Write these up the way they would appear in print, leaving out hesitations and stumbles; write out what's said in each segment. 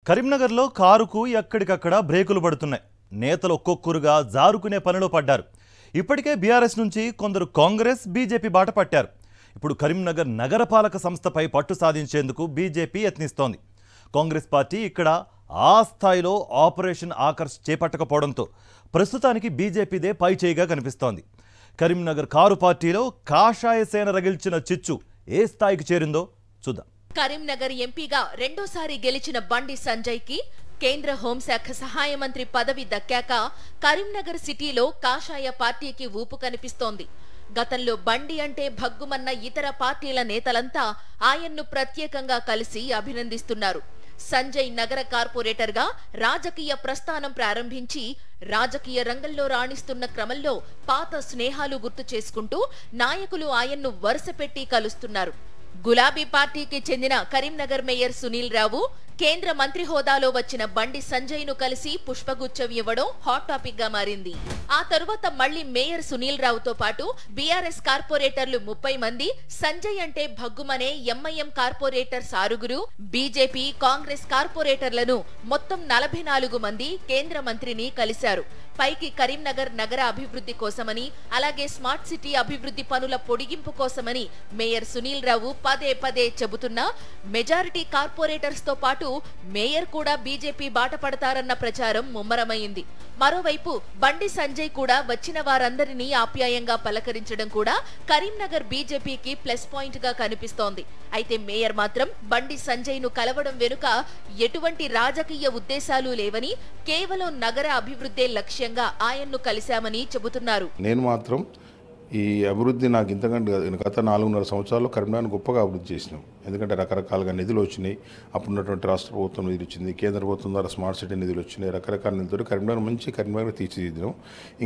కరీంనగర్లో కారుకు ఎక్కడికక్కడ బ్రేకులు పడుతున్నాయి. నేతలు ఒక్కొక్కరుగా జారుకునే పనిలో పడ్డారు. ఇప్పటికే బీఆర్ఎస్ నుంచి కొందరు కాంగ్రెస్ బీజేపీ బాట పట్టారు. ఇప్పుడు కరీంనగర్ నగరపాలక సంస్థపై పట్టు సాధించేందుకు బీజేపీ యత్నిస్తోంది. కాంగ్రెస్ పార్టీ ఇక్కడ ఆ స్థాయిలో ఆపరేషన్ ఆకర్ష్ చేపట్టకపోవడంతో ప్రస్తుతానికి బీజేపీదే పై చేయిగా కనిపిస్తోంది. కరీంనగర్ కారు పార్టీలో కాషాయ సేన రగిల్చిన చిచ్చు ఏ స్థాయికి చేరిందో చూద్దాం. కరీంనగర్ ఎంపీగా రెండోసారి గెలిచిన బండి సంజయ్ కి కేంద్ర హోంశాఖ సహాయ మంత్రి పదవి దక్కాక కరీంనగర్ సిటీలో కాషాయ పార్టీకి ఊపు కనిపిస్తోంది. గతంలో బండి అంటే భగ్గుమన్న ఇతర పార్టీల నేతలంతా ఆయన్ను ప్రత్యేకంగా కలిసి అభినందిస్తున్నారు. సంజయ్ నగర కార్పొరేటర్ గా రాజకీయ ప్రస్థానం ప్రారంభించి రాజకీయ రంగంలో రాణిస్తున్న క్రమంలో పాత స్నేహాలు గుర్తు చేసుకుంటూ నాయకులు ఆయన్ను వరుసపెట్టి కలుస్తున్నారు. గులాబీ పార్టీకి చెందిన కరీంనగర్ మేయర్ సునీల్ రావు కేంద్ర మంత్రి హోదాలో వచ్చిన బండి సంజయ్ ను కలిసి పుష్పగుచ్చం ఇవ్వడం హాట్ టాపిక్ గా మారింది. ఆ తరువాత మళ్లీ మేయర్ సునీల్ రావుతో పాటు బీఆర్ఎస్ కార్పొరేటర్లు 30 మంది సంజయ్ అంటే భగ్గుమనే ఎంఐఎం కార్పొరేటర్ సారుగురు, బీజేపీ కాంగ్రెస్ కార్పొరేటర్లను మొత్తం 44 మంది కేంద్ర మంత్రిని కలిశారు. పైకి కరీంనగర్ నగర అభివృద్ధి కోసమని అలాగే స్మార్ట్ సిటీ అభివృద్ధి పనుల పొడిగింపు కోసమని మేయర్ సునీల్ రావు పదే పదే చెబుతున్నా మెజారిటీ కార్పొరేటర్స్ తో పాటు మేయర్ కూడా బీజేపీ బాట పడతారన్న ప్రచారం ముమ్మరమైంది. మరోవైపు బండి సంజయ్ కూడా వచ్చిన వారందరినీ ఆప్యాయంగా పలకరించడం కూడా కరీంనగర్ బీజేపీకి ప్లస్ పాయింట్ గా కనిపిస్తోంది. అయితే మేయర్ మాత్రం బండి సంజయ్ ను కలవడం వెనుక ఎటువంటి రాజకీయ ఉద్దేశాలు లేవని కేవలం నగర అభివృద్ధే లక్ష్యంగా ఆయన్ను కలిశామని చెబుతున్నారు. నేను మాత్రం ఈ అభివృద్ధి నాకు ఇంతకంటే గత 4.5 సంవత్సరాల్లో కరీంనగర్ గొప్పగా అభివృద్ధి చేసినాం. ఎందుకంటే రకరకాలుగా నిధులు వచ్చినాయి. అప్పుడున్నటువంటి రాష్ట్ర ప్రభుత్వం నిధులు వచ్చింది, కేంద్ర ప్రభుత్వం ద్వారా స్మార్ట్ సిటీ నిధులు వచ్చినాయి. రకరకాల నిధులతో కరీంనగర్ తీర్చిదిద్దాం.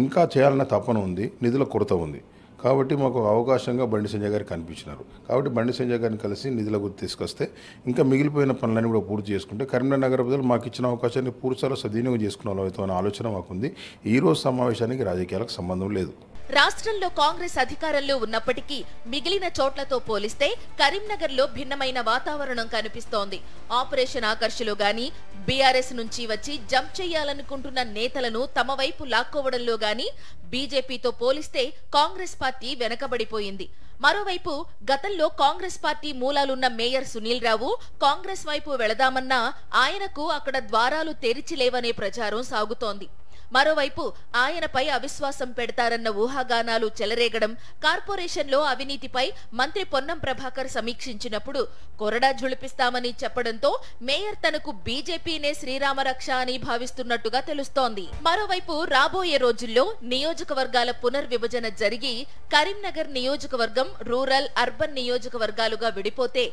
ఇంకా చేయాలన్న తపన ఉంది, నిధుల కొరత ఉంది. కాబట్టి మాకు అవకాశంగా బండి సంజయ్ గారికి కనిపించినారు. కాబట్టి బండి సంజయ్ గారిని కలిసి నిధుల గురించి తీసుకొస్తే ఇంకా మిగిలిపోయిన పనులన్నీ కూడా పూర్తి చేసుకుంటే కరీంనగర్ నగర ప్రజలు మాకు ఇచ్చిన అవకాశాన్ని పూర్తిస్థాయిలో సద్వినియోగం చేసుకునే ఆలోచన మాకుంది. ఈ రోజు సమావేశానికి రాజకీయాలకు సంబంధం లేదు. రాష్ట్రంలో కాంగ్రెస్ అధికారంలో ఉన్నప్పటికీ మిగిలిన చోట్లతో పోలిస్తే కరీంనగర్ లో భిన్నమైన వాతావరణం కనిపిస్తోంది. ఆపరేషన్ ఆకర్షలో గాని బీఆర్ఎస్ నుంచి వచ్చి జంప్ చేయాలనుకుంటున్న నేతలను తమ వైపు లాక్కోవడంలో గాని బీజేపీతో పోలిస్తే కాంగ్రెస్ పార్టీ వెనకబడిపోయింది. మరోవైపు గతంలో కాంగ్రెస్ పార్టీ మూలాలున్న మేయర్ సునీల్ రావు కాంగ్రెస్ వైపు వెళదామన్నా ఆయనకు అక్కడ ద్వారాలు తెరిచిలేవనే ప్రచారం సాగుతోంది. మరోవైపు ఆయనపై అవిశ్వాసం పెడతారన్న ఊహాగానాలు చెలరేగడం, కార్పొరేషన్లో అవినీతిపై మంత్రి పొన్నం ప్రభాకర్ సమీక్షించినప్పుడు కొరడా ఝుళిపిస్తామని చెప్పడంతో మేయర్ తనకు బీజేపీనే శ్రీరామరక్ష అని భావిస్తున్నట్టుగా తెలుస్తోంది. మరోవైపు రాబోయే రోజుల్లో నియోజకవర్గాల పునర్విభజన జరిగి కరీంనగర్ నియోజకవర్గం రూరల్, అర్బన్ నియోజకవర్గాలుగా విడిపోతే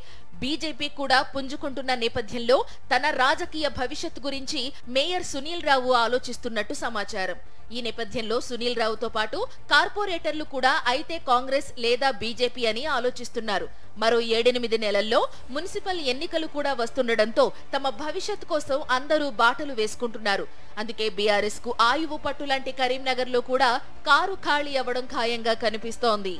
బీజేపీ కూడా పుంజుకుంటున్న నేపథ్యంలో తన రాజకీయ భవిష్యత్తు గురించి మేయర్ సునీల్ రావు ఆలోచిస్తున్నట్టు సమాచారం. ఈ నేపథ్యంలో సునీల్ రావుతో పాటు కార్పొరేటర్లు కూడా అయితే కాంగ్రెస్ లేదా బీజేపీ అని ఆలోచిస్తున్నారు. మరో 7-8 నెలల్లో మున్సిపల్ ఎన్నికలు కూడా వస్తుండటంతో తమ భవిష్యత్తు కోసం అందరూ బాటలు వేసుకుంటున్నారు. అందుకే బీఆర్ఎస్ కు ఆయువు పట్టులాంటి కరీంనగర్ లో కూడా కారు ఖాళీ అవ్వడం ఖాయంగా కనిపిస్తోంది.